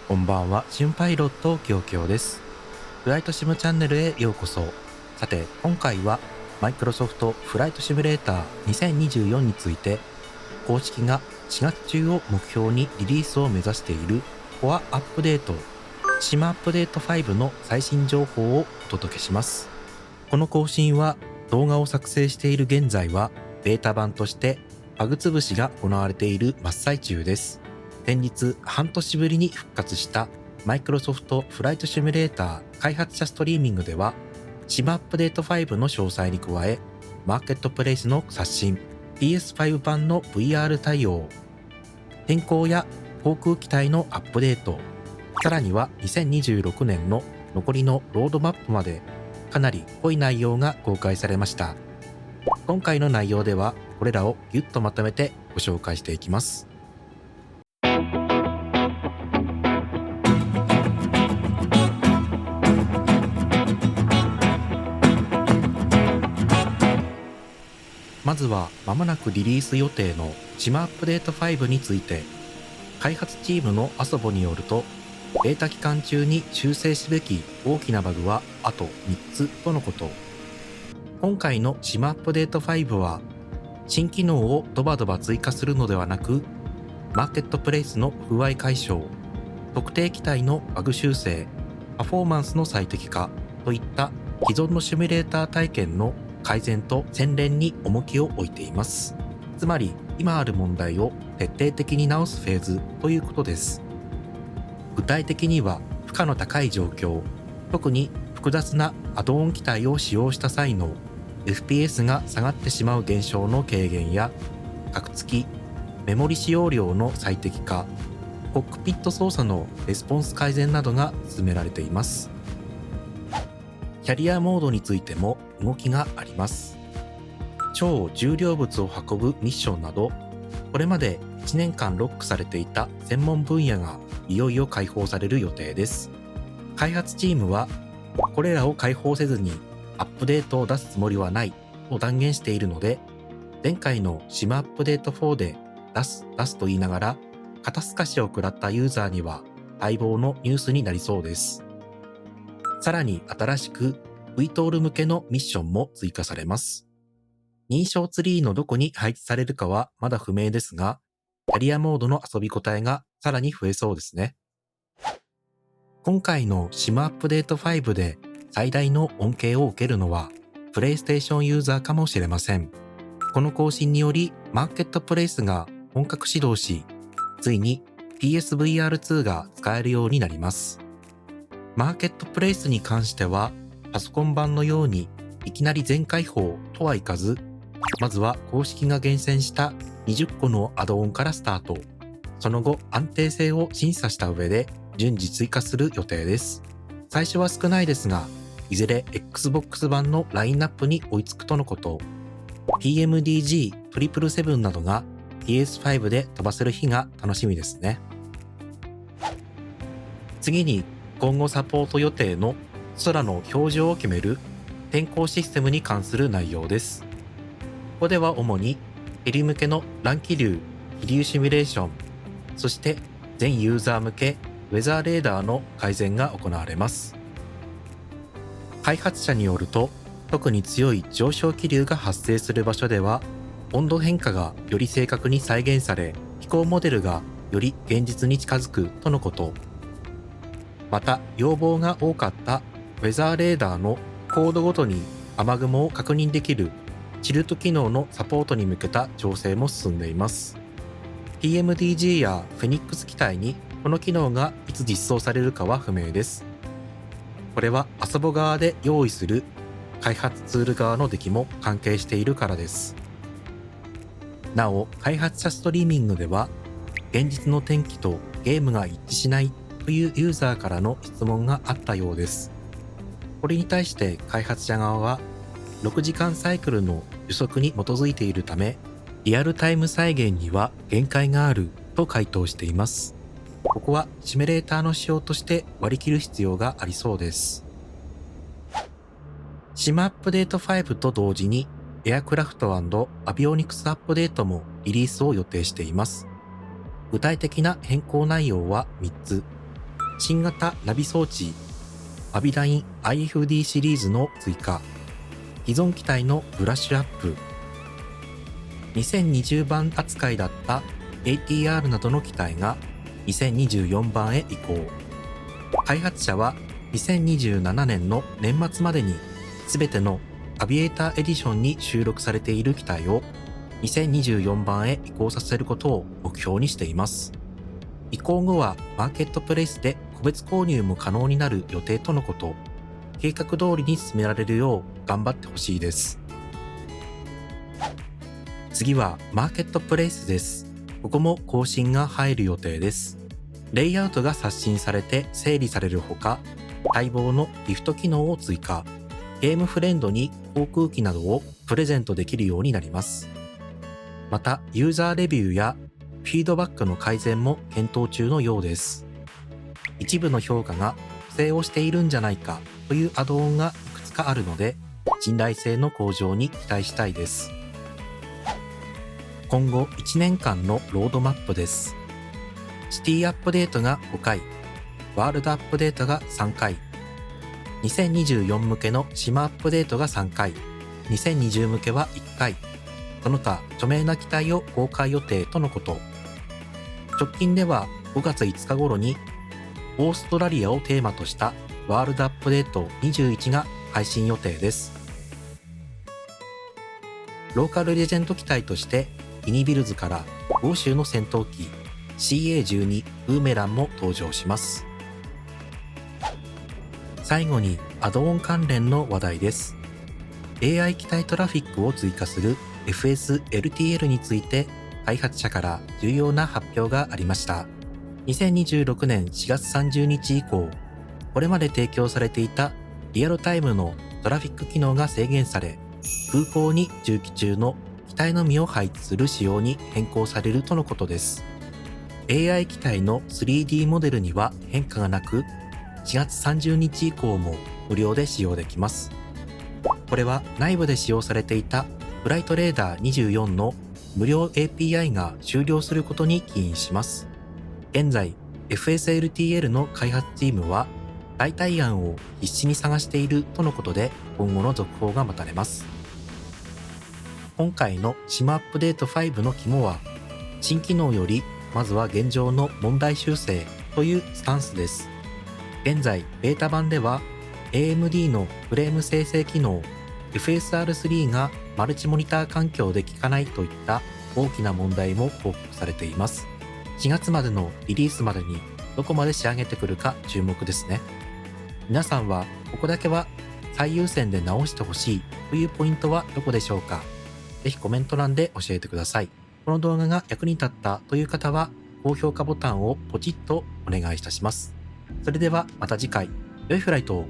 こんばんは、シュンパイロットきょうきょうです。フライトシムチャンネルへようこそ。さて、今回はマイクロソフトフライトシミュレーター2024について、公式が4月中を目標にリリースを目指しているコアアップデート、シムアップデート5の最新情報をお届けします。この更新は動画を作成している現在はベータ版としてバグ潰しが行われている真っ最中です。先日半年ぶりに復活したマイクロソフトフライトシミュレーター開発者ストリーミングでは、シムアップデート5の詳細に加え、マーケットプレイスの刷新、PS5 版の VR 対応、天候や航空機体のアップデート、さらには2026年の残りのロードマップまでかなり濃い内容が公開されました。今回の内容ではこれらをギュッとまとめてご紹介していきます。まずは間もなくリリース予定のシムアップデート5について、開発チームのアソボによると、ベータ期間中に修正すべき大きなバグはあと3つとのこと。今回のシムアップデート5は、新機能をドバドバ追加するのではなく、マーケットプレイスの不具合解消、特定機体のバグ修正、パフォーマンスの最適化といった既存のシミュレーター体験の改善と洗練に重きを置いています。つまり今ある問題を徹底的に直すフェーズということです。具体的には負荷の高い状況、特に複雑なアドオン機体を使用した際の FPS が下がってしまう現象の軽減や、カクつき、メモリ使用量の最適化、コックピット操作のレスポンス改善などが進められています。キャリアモードについても動きがあります。超重量物を運ぶミッションなど、これまで1年間ロックされていた専門分野がいよいよ解放される予定です。開発チームは、これらを解放せずにアップデートを出すつもりはないと断言しているので、前回のシムアップデート4で出すと言いながら、肩透かしを食らったユーザーには待望のニュースになりそうです。さらに新しく VTOL 向けのミッションも追加されます。認証ツリーのどこに配置されるかはまだ不明ですが、キャリアモードの遊び応えがさらに増えそうですね。今回のシムアップデート5で最大の恩恵を受けるのは、プレイステーションユーザーかもしれません。この更新により、マーケットプレイスが本格始動し、ついに PSVR2 が使えるようになります。マーケットプレイスに関しては、パソコン版のようにいきなり全開放とはいかず、まずは公式が厳選した20個のアドオンからスタート。その後、安定性を審査した上で順次追加する予定です。最初は少ないですが、いずれ Xbox 版のラインナップに追いつくとのこと。PMDG777 などが PS5 で飛ばせる日が楽しみですね。次に、今後サポート予定の空の表示を決める天候システムに関する内容です。ここでは主にヘリ向けの乱気流、気流シミュレーション、そして全ユーザー向けウェザーレーダーの改善が行われます。開発者によると、特に強い上昇気流が発生する場所では、温度変化がより正確に再現され、飛行モデルがより現実に近づくとのこと。また、要望が多かったウェザーレーダーの高度ごとに雨雲を確認できるチルト機能のサポートに向けた調整も進んでいます。PMDG やフェニックス機体にこの機能がいつ実装されるかは不明です。これはアソボ側で用意する開発ツール側の出来も関係しているからです。なお、開発者ストリーミングでは、現実の天気とゲームが一致しないというユーザーからの質問があったようです。これに対して開発者側は、6時間サイクルの予測に基づいているため、リアルタイム再現には限界があると回答しています。ここはシミュレーターの仕様として割り切る必要がありそうです。シムアップデート5と同時にエアクラフト&アビオニクスアップデートもリリースを予定しています。具体的な変更内容は3つ。新型ナビ装置アビダイン IFD シリーズの追加、既存機体のブラッシュアップ、2020番扱いだった ATR などの機体が2024番へ移行。開発者は2027年の年末までに全てのアビエーターエディションに収録されている機体を2024番へ移行させることを目標にしています。移行後はマーケットプレイスで個別購入も可能になる予定とのこと。計画通りに進められるよう頑張ってほしいです。次はマーケットプレイスです。ここも更新が入る予定です。レイアウトが刷新されて整理されるほか、待望のギフト機能を追加、ゲームフレンドに航空機などをプレゼントできるようになります。また、ユーザーレビューやフィードバックの改善も検討中のようです。一部の評価が不正をしているんじゃないかというアドオンがいくつかあるので、信頼性の向上に期待したいです。今後1年間のロードマップです。シティアップデートが5回、ワールドアップデートが3回、2024向けの島アップデートが3回、2020向けは1回、その他著名な機体を公開予定とのこと。直近では5月5日頃にオーストラリアをテーマとしたワールドアップデート21が配信予定です。ローカルレジェンド機体としてイニビルズから欧州の戦闘機 CA12 ブーメランも登場します。最後にアドオン関連の話題です。AI 機体トラフィックを追加する FSLTL について開発者から重要な発表がありました。2026年4月30日以降、これまで提供されていたリアルタイムのトラフィック機能が制限され、空港に駐機中の機体のみを配置する仕様に変更されるとのことです。AI 機体の 3D モデルには変化がなく、4月30日以降も無料で使用できます。これは内部で使用されていたフライトレーダー24の無料 API が終了することに起因します。現在、FSLTL の開発チームは代替案を必死に探しているとのことで、今後の続報が待たれます。今回の島アップデート5の肝は、新機能よりまずは現状の問題修正というスタンスです。現在、ベータ版では AMD のフレーム生成機能 FSR3 がマルチモニター環境で効かないといった大きな問題も報告されています。4月までのリリースまでにどこまで仕上げてくるか注目ですね。皆さんはここだけは最優先で直してほしいというポイントはどこでしょうか？ぜひコメント欄で教えてください。この動画が役に立ったという方は高評価ボタンをポチッとお願いいたします。それではまた次回、良いフライトを。